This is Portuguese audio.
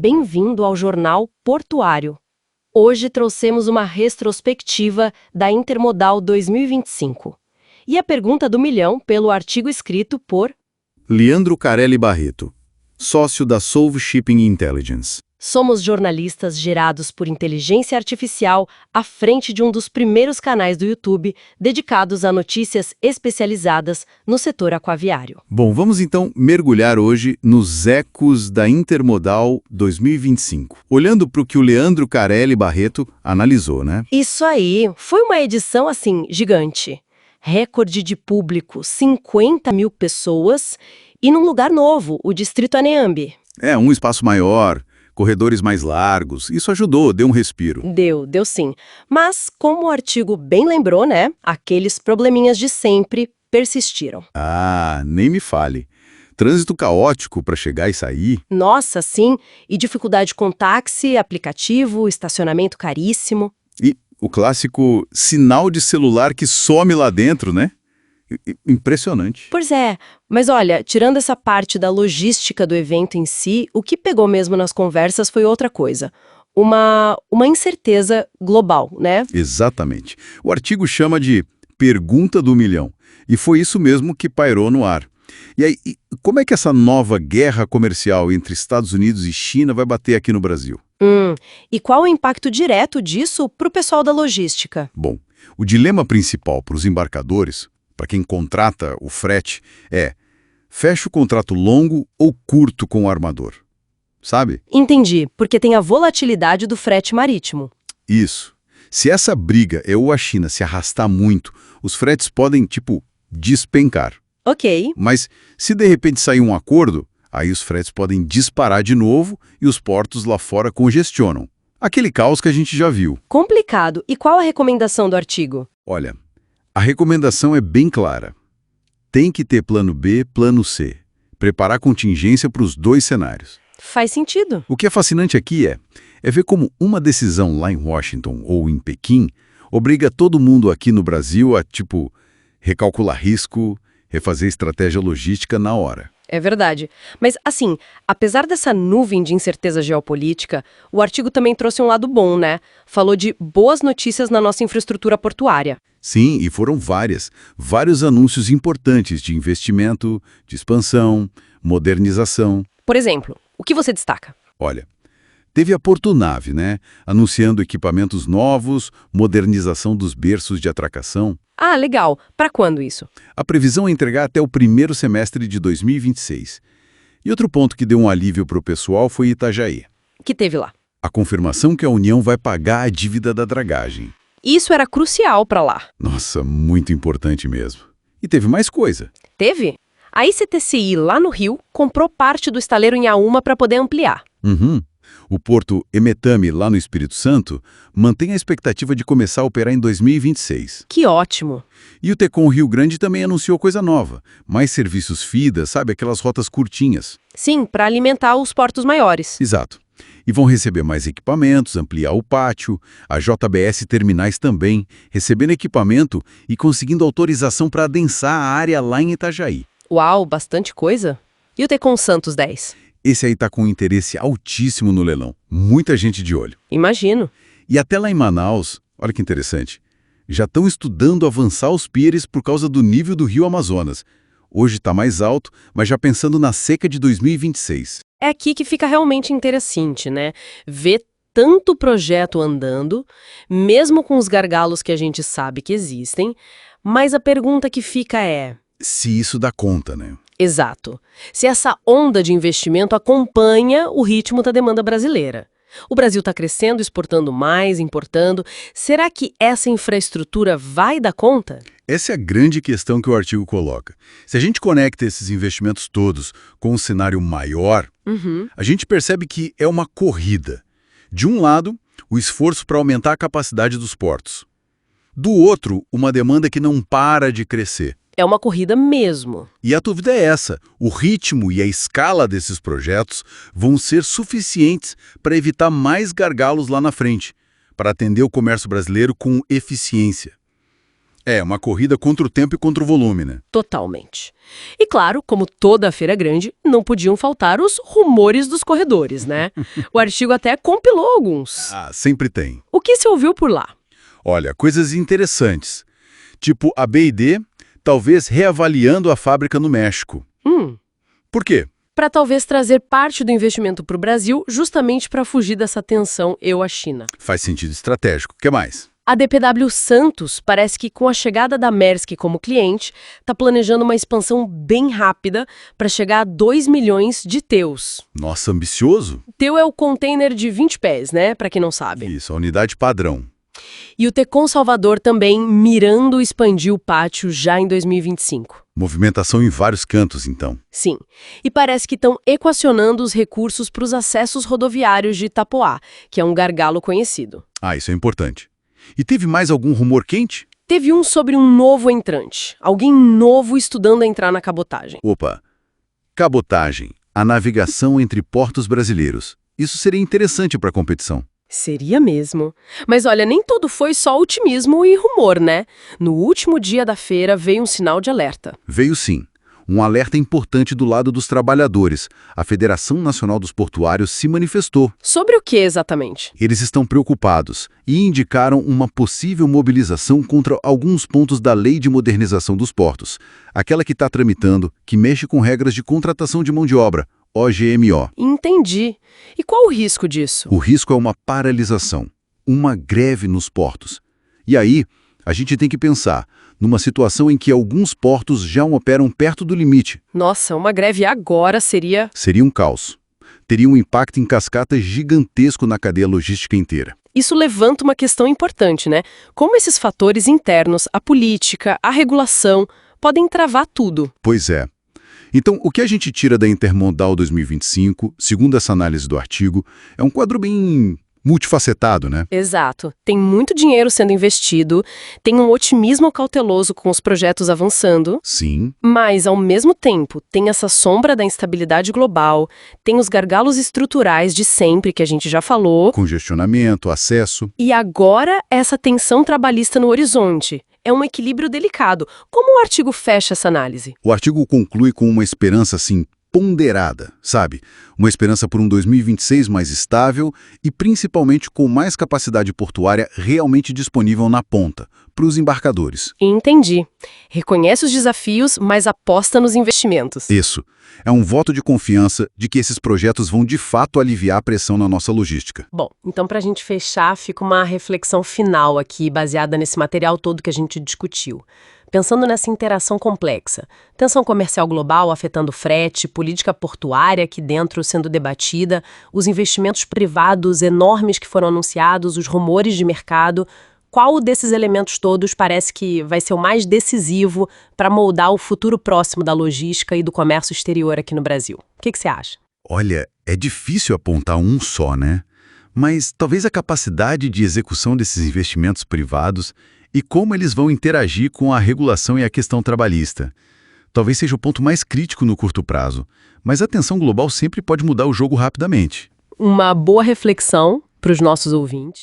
Bem-vindo ao Jornal Portuário. Hoje trouxemos uma retrospectiva da Intermodal 2025. E a pergunta do milhão pelo artigo escrito por Leandro Carelli Barreto, sócio da Solve Shipping Intelligence. Somos jornalistas gerados por inteligência artificial à frente de um dos primeiros canais do YouTube dedicados a notícias especializadas no setor aquaviário. Bom, vamos então mergulhar hoje nos ecos da Intermodal 2025, olhando para o que o Leandro Carelli Barreto analisou, né? Isso aí, foi uma edição assim, gigante. Recorde de público, 50 mil pessoas e num lugar novo, o Distrito Aneambi. É, um espaço maior, corredores mais largos, isso ajudou, deu um respiro. Deu sim. Mas, como o artigo bem lembrou, né, aqueles probleminhas de sempre persistiram. Ah, nem me fale. Trânsito caótico para chegar e sair. Nossa, sim, e dificuldade com táxi, aplicativo, estacionamento caríssimo. E o clássico sinal de celular que some lá dentro, né? Impressionante. Pois é, mas olha, tirando essa parte da logística do evento em si, o que pegou mesmo nas conversas foi outra coisa. Uma incerteza global, né? Exatamente. O artigo chama de pergunta do milhão. E foi isso mesmo que pairou no ar. E aí, como é que essa nova guerra comercial entre Estados Unidos e China vai bater aqui no Brasil? E qual o impacto direto disso para o pessoal da logística? Bom, o dilema principal para os embarcadores, para quem contrata o frete, é: fecha o contrato longo ou curto com o armador? Sabe? Entendi, porque tem a volatilidade do frete marítimo. Isso. Se essa briga EU a China se arrastar muito, os fretes podem, despencar. Ok. Mas se de repente sair um acordo, aí os fretes podem disparar de novo e os portos lá fora congestionam. Aquele caos que a gente já viu. Complicado. E qual a recomendação do artigo? Olha, a recomendação é bem clara. Tem que ter plano B, plano C. Preparar contingência para os dois cenários. Faz sentido. O que é fascinante aqui é ver como uma decisão lá em Washington ou em Pequim obriga todo mundo aqui no Brasil a, recalcular risco, refazer estratégia logística na hora. É verdade. Mas, assim, apesar dessa nuvem de incerteza geopolítica, o artigo também trouxe um lado bom, né? Falou de boas notícias na nossa infraestrutura portuária. Sim, e foram vários anúncios importantes de investimento, de expansão, modernização. Por exemplo, o que você destaca? Olha, teve a Portunave, né? Anunciando equipamentos novos, modernização dos berços de atracação. Ah, legal. Para quando isso? A previsão é entregar até o primeiro semestre de 2026. E outro ponto que deu um alívio para o pessoal foi Itajaí. Que teve lá? A confirmação que a União vai pagar a dívida da dragagem. Isso era crucial para lá. Nossa, muito importante mesmo. E teve mais coisa. Teve? A ICTCI, lá no Rio, comprou parte do estaleiro em Auma para poder ampliar. O porto Emetame, lá no Espírito Santo, mantém a expectativa de começar a operar em 2026. Que ótimo! E o Tecon Rio Grande também anunciou coisa nova. Mais serviços FIDA, sabe? Aquelas rotas curtinhas. Sim, para alimentar os portos maiores. Exato. E vão receber mais equipamentos, ampliar o pátio, a JBS Terminais também, recebendo equipamento e conseguindo autorização para adensar a área lá em Itajaí. Uau, bastante coisa. E o Tecon Santos 10? Esse aí tá com um interesse altíssimo no leilão. Muita gente de olho. Imagino. E até lá em Manaus, olha que interessante, já estão estudando avançar os pires por causa do nível do rio Amazonas. Hoje está mais alto, mas já pensando na seca de 2026. É aqui que fica realmente interessante, né? Ver tanto projeto andando, mesmo com os gargalos que a gente sabe que existem, mas a pergunta que fica é: se isso dá conta, né? Exato. Se essa onda de investimento acompanha o ritmo da demanda brasileira. O Brasil está crescendo, exportando mais, importando. Será que essa infraestrutura vai dar conta? Essa é a grande questão que o artigo coloca. Se a gente conecta esses investimentos todos com um cenário maior, a gente percebe que é uma corrida. De um lado, o esforço para aumentar a capacidade dos portos. Do outro, uma demanda que não para de crescer. É uma corrida mesmo. E a dúvida é essa: o ritmo e a escala desses projetos vão ser suficientes para evitar mais gargalos lá na frente, para atender o comércio brasileiro com eficiência. É, uma corrida contra o tempo e contra o volume, né? Totalmente. E claro, como toda a feira grande, não podiam faltar os rumores dos corredores, né? O artigo até compilou alguns. Ah, sempre tem. O que se ouviu por lá? Olha, coisas interessantes. Tipo a BYD, talvez reavaliando a fábrica no México. Por quê? Para talvez trazer parte do investimento para o Brasil, justamente para fugir dessa tensão eu-China. Faz sentido estratégico. O que mais? A DPW Santos parece que, com a chegada da Maersk como cliente, está planejando uma expansão bem rápida para chegar a 2 milhões de TEUs. Nossa, ambicioso? TEU é o container de 20 pés, né? Para quem não sabe. Isso, a unidade padrão. E o Tecon Salvador também mirando expandir o pátio já em 2025. Movimentação em vários cantos, então. Sim. E parece que estão equacionando os recursos para os acessos rodoviários de Itapoá, que é um gargalo conhecido. Ah, isso é importante. E teve mais algum rumor quente? Teve um sobre um novo entrante, alguém novo estudando a entrar na cabotagem. Opa! Cabotagem, a navegação entre portos brasileiros. Isso seria interessante para a competição. Seria mesmo. Mas olha, nem tudo foi só otimismo e rumor, né? No último dia da feira veio um sinal de alerta. Veio sim. Um alerta importante do lado dos trabalhadores. A Federação Nacional dos Portuários se manifestou. Sobre o que exatamente? Eles estão preocupados e indicaram uma possível mobilização contra alguns pontos da Lei de Modernização dos Portos, aquela que está tramitando, que mexe com regras de contratação de mão de obra, OGMO. Entendi. E qual o risco disso? O risco é uma paralisação, uma greve nos portos. E aí, a gente tem que pensar numa situação em que alguns portos já operam perto do limite. Nossa, uma greve agora seria... Seria um caos. Teria um impacto em cascata gigantesco na cadeia logística inteira. Isso levanta uma questão importante, né? Como esses fatores internos, a política, a regulação, podem travar tudo. Pois é. Então, o que a gente tira da Intermodal 2025, segundo essa análise do artigo, é um quadro bem multifacetado, né? Exato. Tem muito dinheiro sendo investido, tem um otimismo cauteloso com os projetos avançando, Sim. mas, ao mesmo tempo, tem essa sombra da instabilidade global, tem os gargalos estruturais de sempre, que a gente já falou, Congestionamento, acesso. e agora essa tensão trabalhista no horizonte. É um equilíbrio delicado. Como o artigo fecha essa análise? O artigo conclui com uma esperança, assim, ponderada, sabe? Uma esperança por um 2026 mais estável e principalmente com mais capacidade portuária realmente disponível na ponta, para os embarcadores. Entendi. Reconhece os desafios, mas aposta nos investimentos. Isso. É um voto de confiança de que esses projetos vão de fato aliviar a pressão na nossa logística. Bom, então para a gente fechar, fica uma reflexão final aqui, baseada nesse material todo que a gente discutiu. Pensando nessa interação complexa, tensão comercial global afetando frete, política portuária aqui dentro sendo debatida, os investimentos privados enormes que foram anunciados, os rumores de mercado, qual desses elementos todos parece que vai ser o mais decisivo para moldar o futuro próximo da logística e do comércio exterior aqui no Brasil? O que você acha? Olha, é difícil apontar um só, né? Mas talvez a capacidade de execução desses investimentos privados e como eles vão interagir com a regulação e a questão trabalhista. Talvez seja o ponto mais crítico no curto prazo, mas a tensão global sempre pode mudar o jogo rapidamente. Uma boa reflexão para os nossos ouvintes.